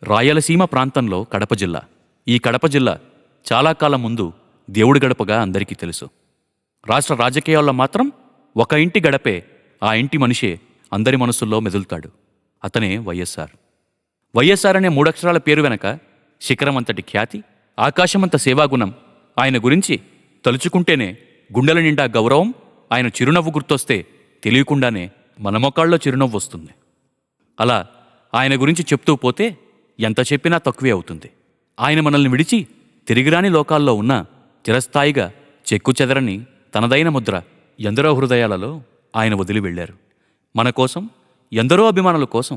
రాయలసీమ ప్రాంతంలో కడప జిల్లా. ఈ కడప జిల్లా చాలా కాలం ముందు దేవుడి గడపగా అందరికీ తెలుసు. రాష్ట్ర రాజకీయాల్లో మాత్రం ఒక ఇంటి గడపే, ఆ ఇంటి మనిషే అందరి మనసుల్లో మెదులుతాడు. అతనే వైఎస్ఆర్. వైఎస్ఆర్ అనే మూడక్షరాల పేరు వెనక శిఖరమంతటి ఖ్యాతి, ఆకాశమంత సేవాగుణం. ఆయన గురించి తలుచుకుంటేనే గుండెల నిండా గౌరవం. ఆయన చిరునవ్వు గుర్తొస్తే తెలియకుండానే మన మొకాళ్ళలో చిరునవ్వు వస్తుంది. అలా ఆయన గురించి చెప్తూ పోతే ఎంత చెప్పినా తక్కువే అవుతుంది. ఆయన మనల్ని విడిచి తిరిగిరాని లోకాల్లో ఉన్న చిరస్థాయిగా చెక్కు చెదరని తనదైన ముద్ర ఎందరో హృదయాలలో ఆయన వదిలి వెళ్ళారు. మన కోసం, ఎందరో అభిమానుల కోసం,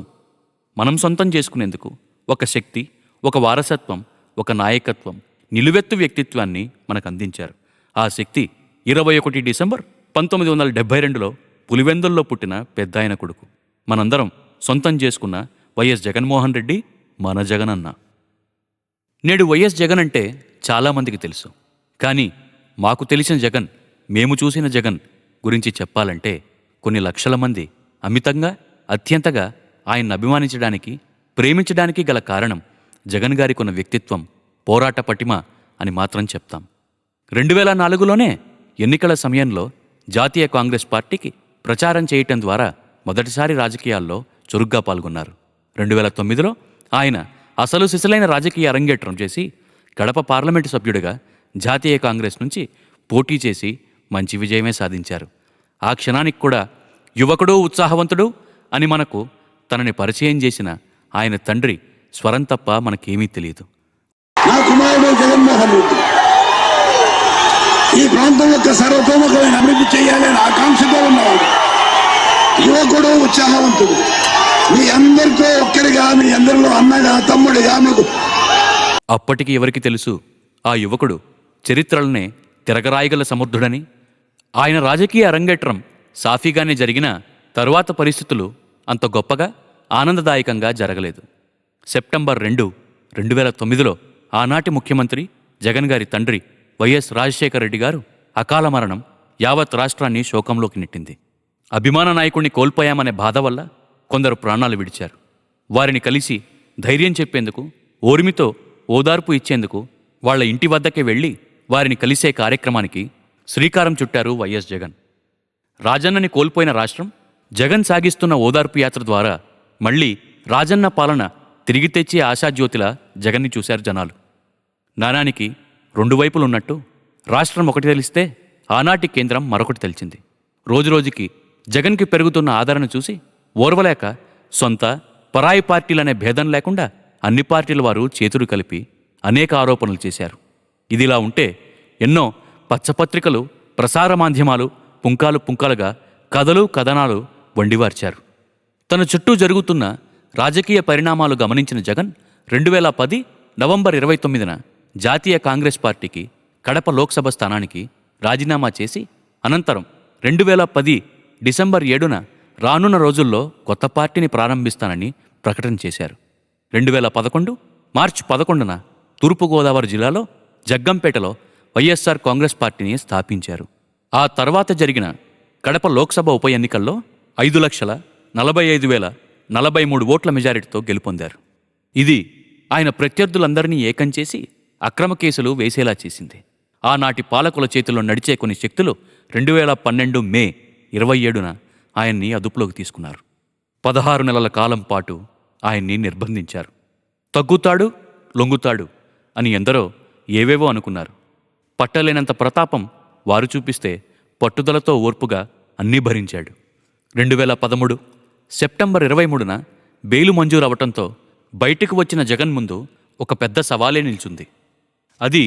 మనం సొంతం చేసుకునేందుకు ఒక శక్తి, ఒక వారసత్వం, ఒక నాయకత్వం, నిలువెత్తు వ్యక్తిత్వాన్ని మనకు అందించారు. ఆ శక్తి 21 డిసెంబర్ 1972లో పులివెందుల్లో పుట్టిన పెద్దాయన కొడుకు, మనందరం సొంతం చేసుకున్న వైఎస్ జగన్మోహన్ రెడ్డి, మన జగనన్న. నేడు వైఎస్ జగన్ అంటే చాలామందికి తెలుసు. కానీ మాకు తెలిసిన జగన్, మేము చూసిన జగన్ గురించి చెప్పాలంటే కొన్ని లక్షల మంది అమితంగా, అత్యంతగా ఆయన్ని అభిమానించడానికి, ప్రేమించడానికి గల కారణం జగన్ గారికి ఉన్న వ్యక్తిత్వం, పోరాట పటిమ అని మాత్రం చెప్తాం. 2004లోనే ఎన్నికల సమయంలో జాతీయ కాంగ్రెస్ పార్టీకి ప్రచారం చేయటం ద్వారా మొదటిసారి రాజకీయాల్లో చురుగ్గా పాల్గొన్నారు. 2009లో ఆయన అసలు సిసలైన రాజకీయ అరంగేట్రం చేసి కడప పార్లమెంటు సభ్యుడిగా జాతీయ కాంగ్రెస్ నుంచి పోటీ చేసి మంచి విజయమే సాధించారు. ఆ క్షణానికి కూడా యువకుడు, ఉత్సాహవంతుడు అని మనకు తనని పరిచయం చేసిన ఆయన తండ్రి స్వరం తప్ప మనకేమీ తెలియదు. నా కుమారుడు జగన్మోహన్ రెడ్డి ఈ ప్రాంతం యొక్క సర్వతోముఖమైన అభివృద్ధి చేయాలని ఆకాంక్షతో ఉన్నవాడు, యువకుడు, ఉత్సాహవంతుడు, మీ అందరితో ఒక్కరిగా, మీ అందరిలో అన్నగా, తమ్ముడిగా మీకు. అప్పటికి ఎవరికి తెలుసు ఆ యువకుడు చరిత్రలనే తిరగరాయగల సమర్థుడని. ఆయన రాజకీయ అరంగేట్రం సాఫీగానే జరిగిన తరువాత పరిస్థితులు అంత గొప్పగా, ఆనందదాయకంగా జరగలేదు. సెప్టెంబర్ 2, 2009లో ఆనాటి ముఖ్యమంత్రి జగన్ గారి తండ్రి వైఎస్ రాజశేఖర రెడ్డి గారు అకాల మరణం యావత్ రాష్ట్రాన్ని శోకంలోకి నెట్టింది. అభిమాన నాయకుడిని కోల్పోయామనే బాధ వల్ల కొందరు ప్రాణాలు విడిచారు. వారిని కలిసి ధైర్యం చెప్పేందుకు, ఓర్మితో ఓదార్పు ఇచ్చేందుకు వాళ్ల ఇంటి వద్దకే వెళ్లి వారిని కలిసే కార్యక్రమానికి శ్రీకారం చుట్టారు వైఎస్ జగన్. రాజన్నని కోల్పోయిన రాష్ట్రం జగన్ సాగిస్తున్న ఓదార్పు యాత్ర ద్వారా మళ్లీ రాజన్న పాలన తిరిగి తెచ్చే ఆశాజ్యోతిలా జగన్ని చూశారు జనాలు. నాణానికి 2 వైపులున్నట్టు రాష్ట్రం ఒకటి తెలిస్తే ఆనాటి కేంద్రం మరొకటి తెలిసింది. రోజురోజుకి జగన్కి పెరుగుతున్న ఆదరణ చూసి ఓర్వలేక సొంత, పరాయి పార్టీలనే భేదం లేకుండా అన్ని పార్టీల వారు చేతులు కలిపి అనేక ఆరోపణలు చేశారు. ఇదిలా ఉంటే ఎన్నో పచ్చపత్రికలు, ప్రసార మాధ్యమాలు పుంకాలు పుంకాలుగా కథలు, కథనాలు వండివార్చారు. తన చుట్టూ జరుగుతున్న రాజకీయ పరిణామాలు గమనించిన జగన్ 2010 నవంబర్ 29న జాతీయ కాంగ్రెస్ పార్టీకి కడప లోక్సభ స్థానానికి రాజీనామా చేసి అనంతరం 2010 డిసెంబర్ 7న రానున్న రోజుల్లో కొత్త పార్టీని ప్రారంభిస్తానని ప్రకటన చేశారు. 2011 మార్చి 11న తూర్పుగోదావరి జిల్లాలో జగ్గంపేటలో వైఎస్ఆర్ కాంగ్రెస్ పార్టీని స్థాపించారు. ఆ తర్వాత జరిగిన కడప లోక్సభ ఉప ఎన్నికల్లో 5,45,043 ఓట్ల మెజారిటీతో గెలుపొందారు. ఇది ఆయన ప్రత్యర్థులందరినీ ఏకం చేసి అక్రమ కేసులు వేసేలా చేసింది. ఆనాటి పాలకుల చేతిలో నడిచే కొన్ని శక్తులు 2012 మే 27న ఆయన్ని అదుపులోకి తీసుకున్నారు. 16 నెలల కాలం పాటు ఆయన్ని నిర్బంధించారు. తగ్గుతాడు, లొంగుతాడు అని ఎందరో ఏవేవో అనుకున్నారు. పట్టలేనంత ప్రతాపం వారు చూపిస్తే పట్టుదలతో ఓర్పుగా అన్నీ భరించాడు. 2013 సెప్టెంబర్ 23న బెయిలు మంజూరు అవటంతో బయటికి వచ్చిన జగన్ ముందు ఒక పెద్ద సవాలే నిల్చుంది. అది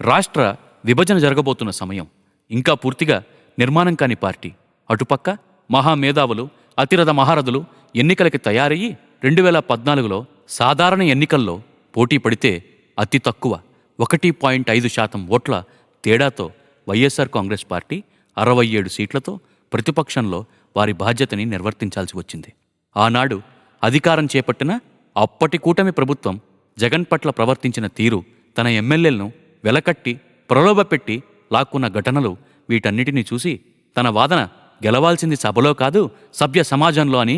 రాష్ట్ర విభజన జరగబోతున్న సమయం. ఇంకా పూర్తిగా నిర్మాణం కాని పార్టీ. అటుపక్క మహామేధావులు, అతిరథ మహారథులు ఎన్నికలకి తయారయ్యి 2014లో సాధారణ ఎన్నికల్లో పోటీ పడితే అతి తక్కువ 1.5% ఓట్ల తేడాతో వైఎస్ఆర్ కాంగ్రెస్ పార్టీ 67 సీట్లతో ప్రతిపక్షంలో వారి బాధ్యతని నిర్వర్తించాల్సి వచ్చింది. ఆనాడు అధికారం చేపట్టిన అప్పటి కూటమి ప్రభుత్వం జగన్ పట్ల ప్రవర్తించిన తీరు, తన ఎమ్మెల్యేలను వెలకట్టి ప్రలోభపెట్టి లాక్కున్న ఘటనలు, వీటన్నిటినీ చూసి తన వాదన గెలవాల్సింది సభలో కాదు, సభ్య సమాజంలో అని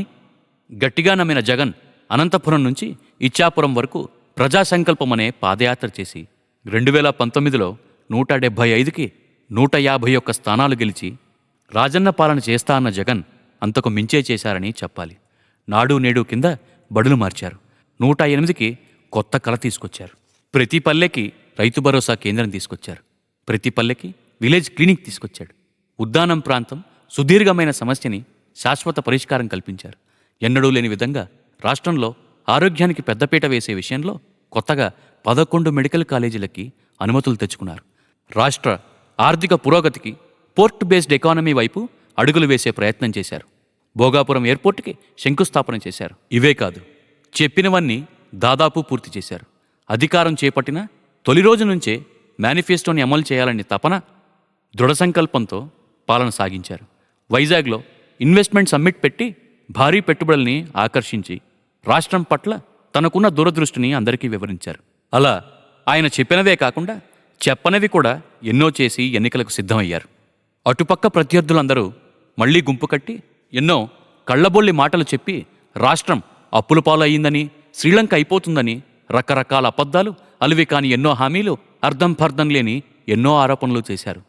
గట్టిగా నమ్మిన జగన్ అనంతపురం నుంచి ఇచ్చాపురం వరకు ప్రజా సంకల్పం అనే పాదయాత్ర చేసి 2019లో 175కి 151 స్థానాలు గెలిచి రాజన్న పాలన చేస్తా అన్న జగన్ అంతకు మించే చేశారని చెప్పాలి. నాడు నేడు కింద బడులు మార్చారు. 108కి కొత్త కళ తీసుకొచ్చారు. ప్రతి పల్లెకి రైతు భరోసా కేంద్రం తీసుకొచ్చారు. ప్రతి పల్లెకి విలేజ్ క్లినిక్ తీసుకొచ్చాడు. ఉద్దానం ప్రాంతం సుదీర్ఘమైన సమస్యని శాశ్వత పరిష్కారం కల్పించారు. ఎన్నడూ లేని విధంగా రాష్ట్రంలో ఆరోగ్యానికి పెద్దపీట వేసే విషయంలో కొత్తగా 11 మెడికల్ కాలేజీలకి అనుమతులు తెచ్చుకున్నారు. రాష్ట్ర ఆర్థిక పురోగతికి పోర్ట్ బేస్డ్ ఎకానమీ వైపు అడుగులు వేసే ప్రయత్నం చేశారు. భోగాపురం ఎయిర్పోర్టుకి శంకుస్థాపన చేశారు. ఇవే కాదు, చెప్పినవన్నీ దాదాపు పూర్తి చేశారు. అధికారం చేపట్టిన తొలి రోజు నుంచే మేనిఫెస్టోని అమలు చేయాలని తపన, దృఢ సంకల్పంతో పాలన సాగించారు. వైజాగ్లో ఇన్వెస్ట్మెంట్ సమ్మిట్ పెట్టి భారీ పెట్టుబడుల్ని ఆకర్షించి రాష్ట్రం పట్ల తనకున్న దూరదృష్టిని అందరికీ వివరించారు. అలా ఆయన చెప్పినవే కాకుండా చెప్పనివి కూడా ఎన్నో చేసి ఎన్నికలకు సిద్ధమయ్యారు. అటుపక్క ప్రత్యర్థులందరూ మళ్లీ గుంపు కట్టి ఎన్నో కళ్లబొల్లి మాటలు చెప్పి రాష్ట్రం అప్పుల పాలు అయ్యిందని, శ్రీలంక అయిపోతుందని రకరకాల అబద్ధాలు, అలివి కాని ఎన్నో హామీలు, అర్థం పర్థం లేని ఎన్నో ఆరోపణలు చేశారు.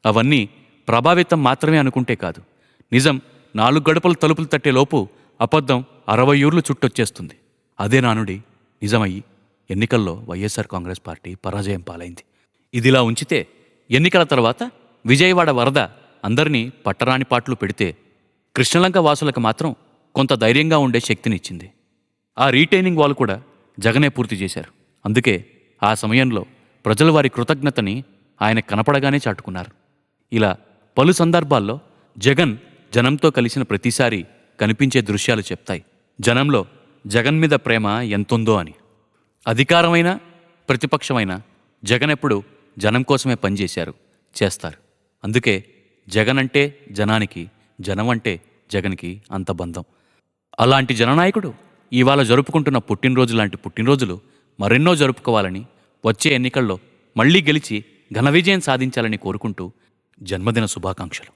అవన్నీ ప్రభావితం మాత్రమే అనుకుంటే కాదు, నిజం 4 గడపలు తలుపులు తట్టేలోపు అబద్ధం 60 ఊర్లు చుట్టొచ్చేస్తుంది. అదే నానుడి నిజమయ్యి ఎన్నికల్లో వైఎస్ఆర్ కాంగ్రెస్ పార్టీ పరాజయం పాలైంది. ఇదిలా ఉంచితే ఎన్నికల తర్వాత విజయవాడ వరద అందరినీ పట్టరాని పాటలు పెడితే కృష్ణలంక వాసులకు మాత్రం కొంత ధైర్యంగా ఉండే శక్తినిచ్చింది. ఆ రీటైనింగ్ వాల్ కూడా జగనే పూర్తి చేశారు. అందుకే ఆ సమయంలో ప్రజలు వారి కృతజ్ఞతని ఆయన కనపడగానే చాటుకున్నారు. ఇలా పలు సందర్భాల్లో జగన్ జనంతో కలిసిన ప్రతిసారి కనిపించే దృశ్యాలు చెప్తాయి జనంలో జగన్ మీద ప్రేమ ఎంతుందో అని. అధికారమైన ప్రతిపక్షమైన జగన్ ఎప్పుడు జనం కోసమే పనిచేశారు, చేస్తారు. అందుకే జగన్ అంటే జనానికి, జనం అంటే జగన్కి అంత బంధం. అలాంటి జననాయకుడు ఇవాళ జరుపుకుంటున్న పుట్టినరోజు లాంటి పుట్టినరోజులు మరెన్నో జరుపుకోవాలని, వచ్చే ఎన్నికల్లో మళ్లీ గెలిచి ఘన విజయం సాధించాలని కోరుకుంటూ జన్మదిన శుభాకాంక్షలు.